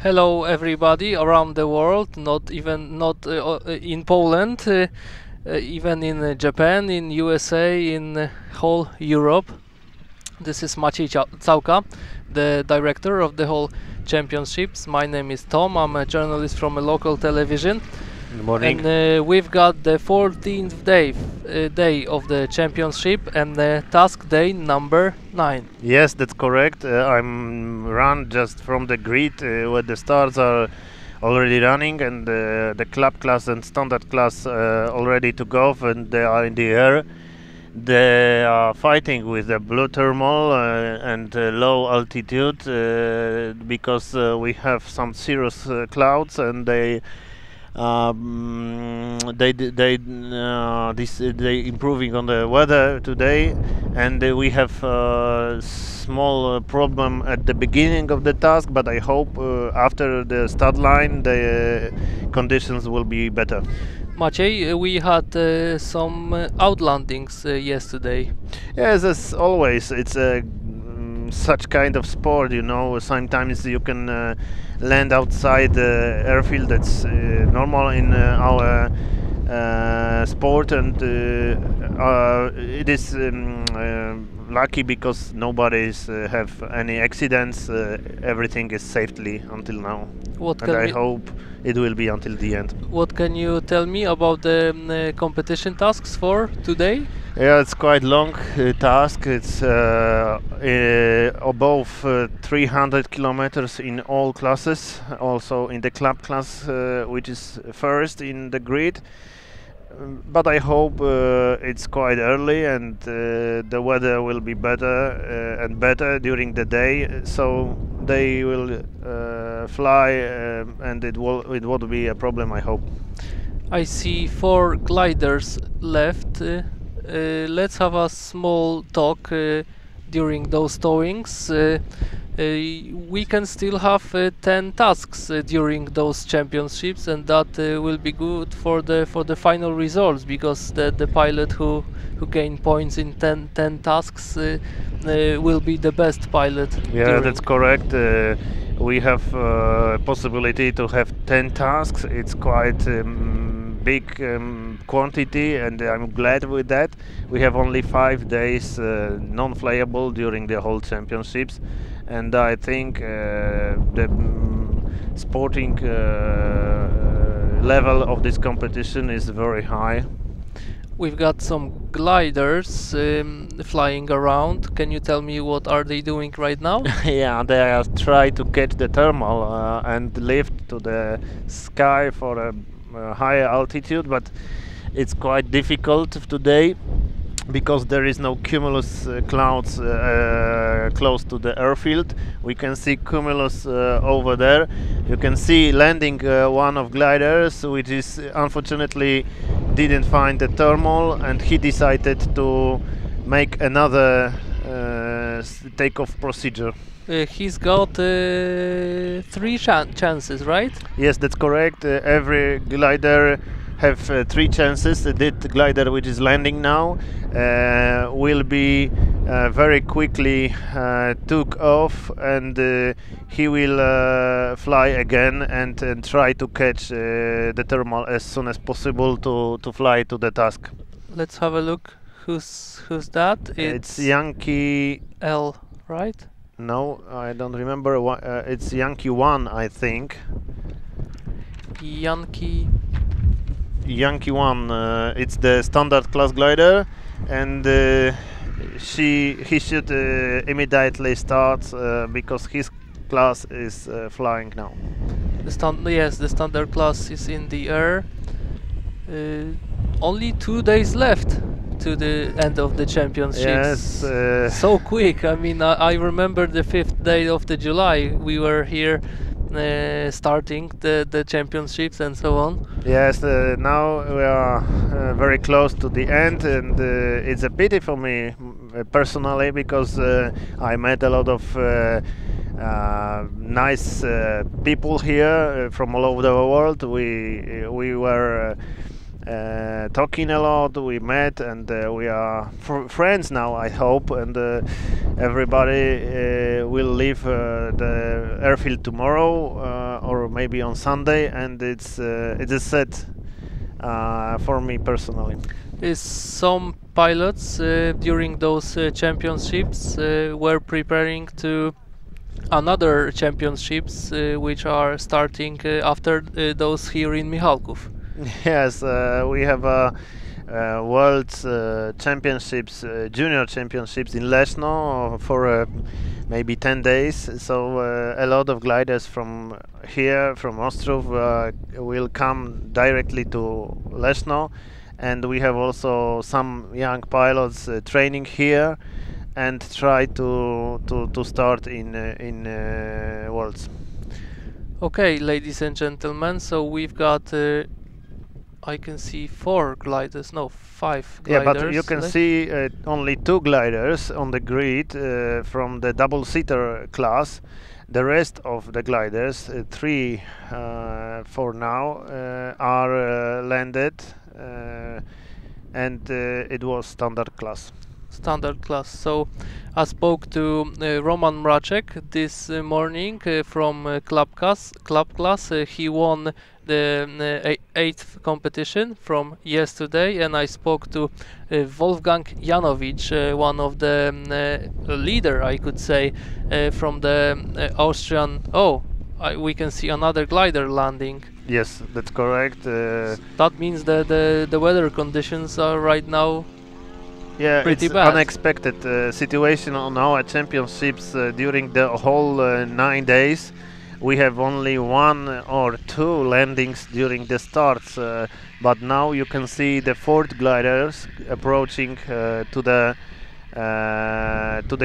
Hello everybody around the world, not in Poland, even in Japan, in USA, in whole Europe. This is Maciej Całka, the director of the whole championships. My name is Tom, I'm a journalist from a local television. Good morning. And we've got the 14th day of the championship and task day number 9. Yes, that's correct. I'm run just from the grid where the stars are already running and the club class and standard class already took off and they are in the air. They are fighting with the blue thermal and low altitude because we have some serious clouds and they improving on the weather today, and we have a small problem at the beginning of the task, but I hope after the start line the conditions will be better. Maciej, we had some outlandings yesterday. Yes, as always, it's a such kind of sport, you know. Sometimes you can land outside the airfield. That's normal in our sport, and it is lucky because nobody's have any accidents. Everything is safely until now, and I hope it will be until the end. What can you tell me about the competition tasks for today? Yeah, it's quite long task. It's above 300 kilometers in all classes, also in the club class, which is first in the grid. But I hope it's quite early and the weather will be better and better during the day, so they will fly and it won't be a problem, I hope. I see 4 gliders left. Let's have a small talk during those towings. We can still have 10 tasks during those championships, and that will be good for the final results, because the pilot who gain points in 10 tasks will be the best pilot. Yeah, that's correct. We have possibility to have 10 tasks. It's quite big quantity, and I'm glad with that. We have only 5 days non-flyable during the whole championships, and I think the sporting level of this competition is very high. We've got some gliders flying around. Can you tell me what are they doing right now? Yeah, they are trying to catch the thermal and lift to the sky for a higher altitude, but it's quite difficult today because there is no cumulus clouds close to the airfield. We can see cumulus over there. You can see landing one of gliders, which is unfortunately didn't find the thermal, and he decided to make another takeoff procedure. He's got 3 chances, right? Yes, that's correct. Every glider have 3 chances. The glider which is landing now will be very quickly took off, and he will fly again and try to catch the thermal as soon as possible to fly to the task. Let's have a look. Who's that? It's Yankee L, right? No, I don't remember. It's Yankee 1, I think. Yankee 1. It's the standard class glider, and he should immediately start because his class is flying now. Yes, the standard class is in the air. Only 2 days left to the end of the championships. Yes, so quick. I mean, I remember the 5th day of the July. We were here starting the championships and so on. Yes, now we are very close to the end, and it's a pity for me personally, because I met a lot of nice people here from all over the world. We were talking a lot, we met, and we are friends now, I hope, and everybody will leave the airfield tomorrow or maybe on Sunday, and it's a set for me personally. Is some pilots during those championships were preparing to another championships which are starting after those here in Michałków? Yes, we have World Championships, Junior Championships in Leszno for maybe 10 days. So a lot of gliders from here, from Ostrów, will come directly to Leszno, and we have also some young pilots training here and try to start in Worlds. Okay, ladies and gentlemen, so we've got I can see 4 gliders, no, 5 gliders. Yeah, but you can see only 2 gliders on the grid from the double-seater class. The rest of the gliders, 3 for now, are landed, and it was standard class. Standard class. So I spoke to Roman Mraczek this morning from club class. He won the 8th competition from yesterday, and I spoke to Wolfgang Janowicz, one of the leader, I could say, from the Austrian. We can see another glider landing. Yes, that's correct. That means that the weather conditions are right now. Yeah, pretty it's bad. unexpected situation on our championships during the whole 9 days. We have only 1 or 2 landings during the starts, but now you can see the 4th gliders approaching to the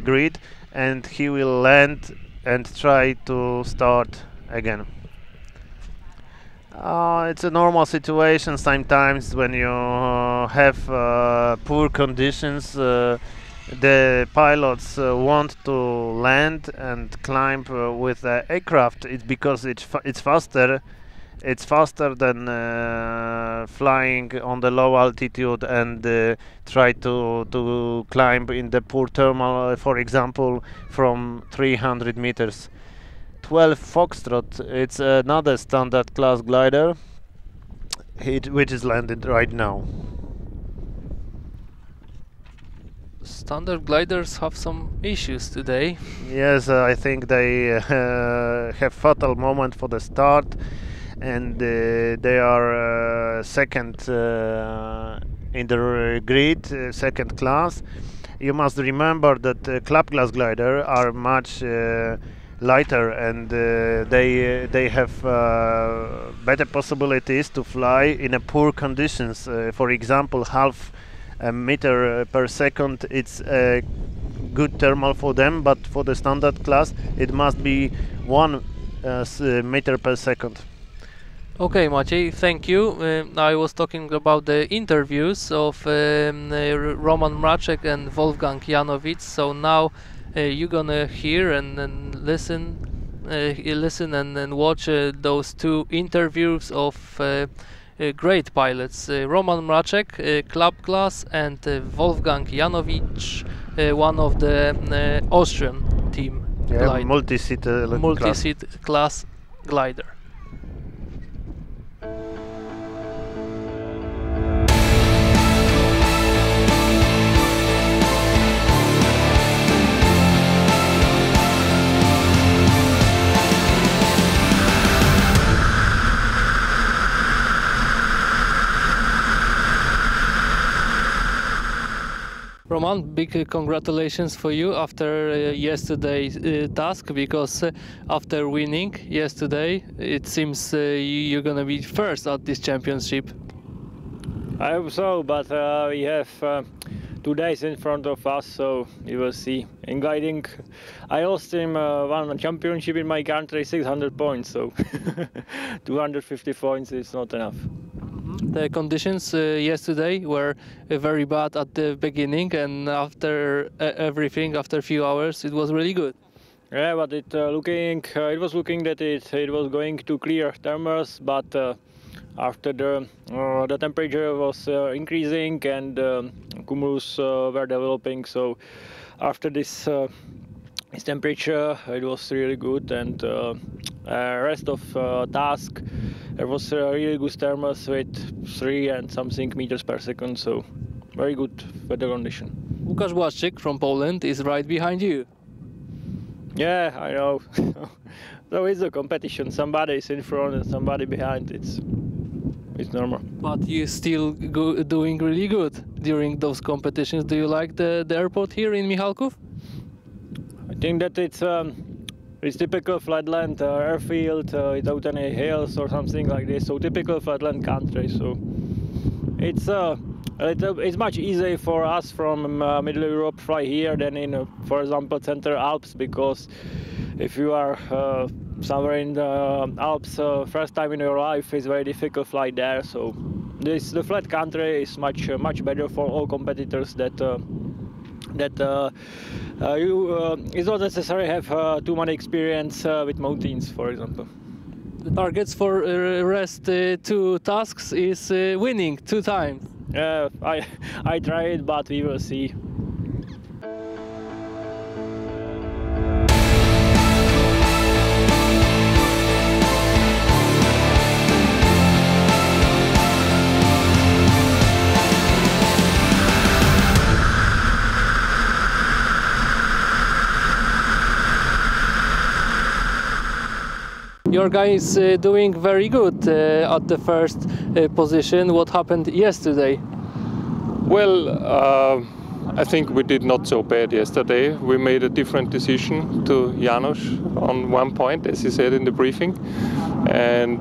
grid, and he will land and try to start again. It's a normal situation sometimes when you have poor conditions. The pilots want to land and climb with the aircraft. It's because it's faster. It's faster than flying on the low altitude and try to climb in the poor thermal, for example, from 300 meters. 12 Foxtrot, it's another standard class glider which is landed right now. Standard gliders have some issues today. Yes, I think they have fatal moment for the start, and they are second in the grid, second class. You must remember that club class glider are much lighter, and they have better possibilities to fly in a poor conditions. For example, half a meter per second, it's a good thermal for them, but for the standard class it must be 1 meter per second. Okay, Maciej, thank you. I was talking about the interviews of Roman Mraczek and Wolfgang Janowicz, so now you're gonna hear and listen and watch those 2 interviews of great pilots, Roman Mraczek, club class, and Wolfgang Janowicz, one of the Austrian team. Yeah, multi-seat class glider. Roman, big congratulations for you after yesterday's task, because after winning yesterday, it seems you're gonna be first at this championship. I hope so, but we have 2 days in front of us, so we will see. In guiding, I lost in one championship in my country, 600 points, so 250 points is not enough. The conditions yesterday were very bad at the beginning, and after everything, after a few hours, it was really good. Yeah, but it was looking that it was going to clear thermals, but after the temperature was increasing and cumulus were developing, so after this temperature it was really good, and rest of task, there was really good thermals with 3 and something meters per second, so very good weather condition. Łukasz Błaszczyk from Poland is right behind you. Yeah, I know. So it's a competition. Somebody is in front and somebody behind. It's normal. But you still doing really good during those competitions. Do you like the airport here in Michałków? I think that it's typical flatland airfield without any hills or something like this. So typical flatland country. So it's much easier for us from Middle Europe fly here than in, for example, Central Alps, because if you are somewhere in the Alps first time in your life, it's very difficult fly there. So the flat country is much better for all competitors. It's not necessary have too much experience with mountains, for example. The targets for rest 2 tasks is winning 2 times. I tried, but we will see. Your guy is doing very good at the first position. What happened yesterday? Well, I think we did not so bad yesterday. We made a different decision to Janusz on one point, as he said in the briefing. And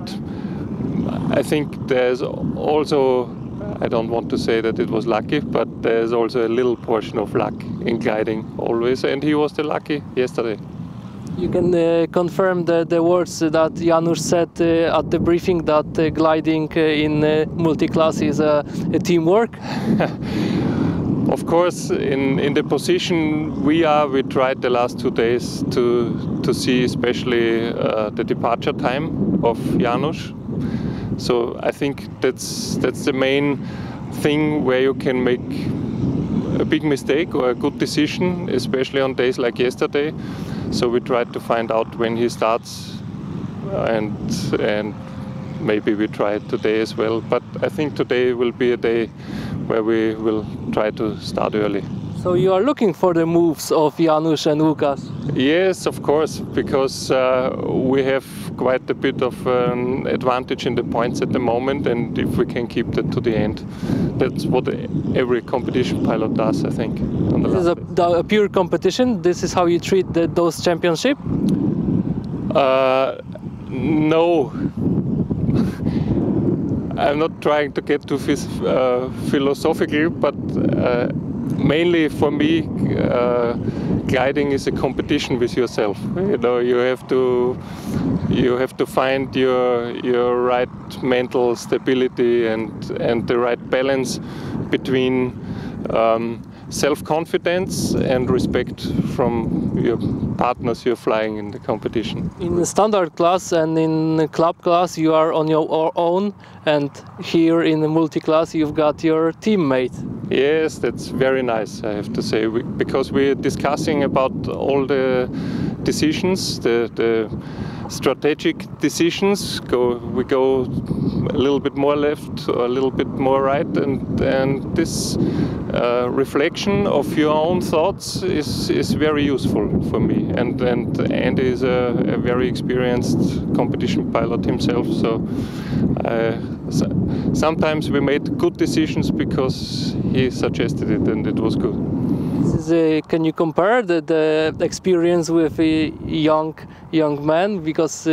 I think there's also, I don't want to say that it was lucky, but there's also a little portion of luck in gliding always. And he was the lucky yesterday. You can confirm the words that Janusz said at the briefing, that gliding in multi-class is a teamwork? Of course, in the position we tried the last 2 days to see especially the departure time of Janusz. So I think that's the main thing where you can make a big mistake or a good decision, especially on days like yesterday. So we tried to find out when he starts, and maybe we try it today as well. But I think today will be a day where we will try to start early. So you are looking for the moves of Janusz and Łukasz? Yes, of course, because we have quite a bit of an advantage in the points at the moment, and if we can keep that to the end, that's what every competition pilot does, I think. This is a pure competition? This is how you treat those championships? No. I'm not trying to get too philosophical, but mainly for me, gliding is a competition with yourself. You know, you have to find your right mental stability and the right balance between self-confidence and respect from your partners you're flying in the competition. In the standard class and in the club class you are on your own, and here in the multi-class you've got your teammate. Yes, that's very nice, I have to say, because we're discussing about all the decisions, the strategic decisions. We go a little bit more left or a little bit more right, and this reflection of your own thoughts is very useful for me. And Andy is a very experienced competition pilot himself, so sometimes we made good decisions because he suggested it, and it was good. Can you compare the experience with a young man, because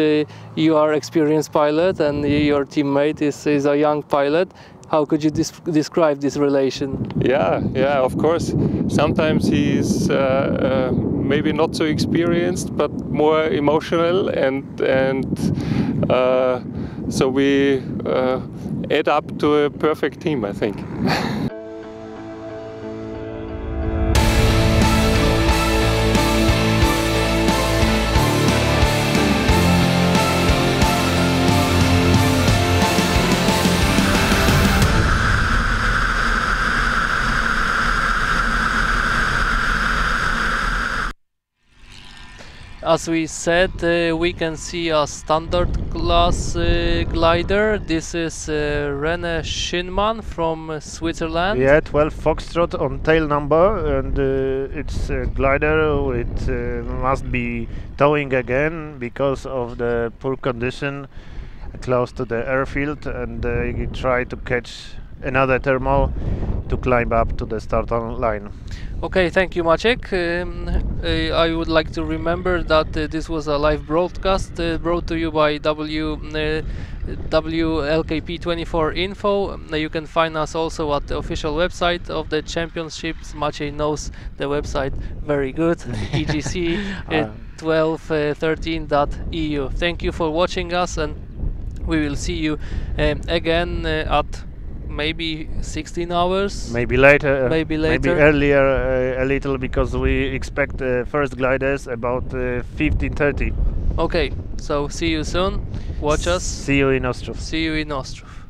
you are experienced pilot and your teammate is a young pilot? How could you describe this relation? Yeah, of course. Sometimes he's maybe not so experienced, but more emotional, and so we add up to a perfect team, I think. As we said, we can see a standard class glider. This is René Schinmann from Switzerland. Yeah, 12 Foxtrot on tail number, and it's a glider. It must be towing again because of the poor condition close to the airfield, and try to catch another thermal to climb up to the start line. Okay, thank you, Maciek. I would like to remember that this was a live broadcast brought to you by WLKP24 Info. You can find us also at the official website of the championships. Maciej knows the website very good, EGC2013.eu. Thank you for watching us, and we will see you again at maybe 16 hours. Maybe later. Maybe later. Maybe earlier a little, because we expect first gliders about 15:30. Okay, so see you soon. Watch us. See you in Ostrów. See you in Ostrów.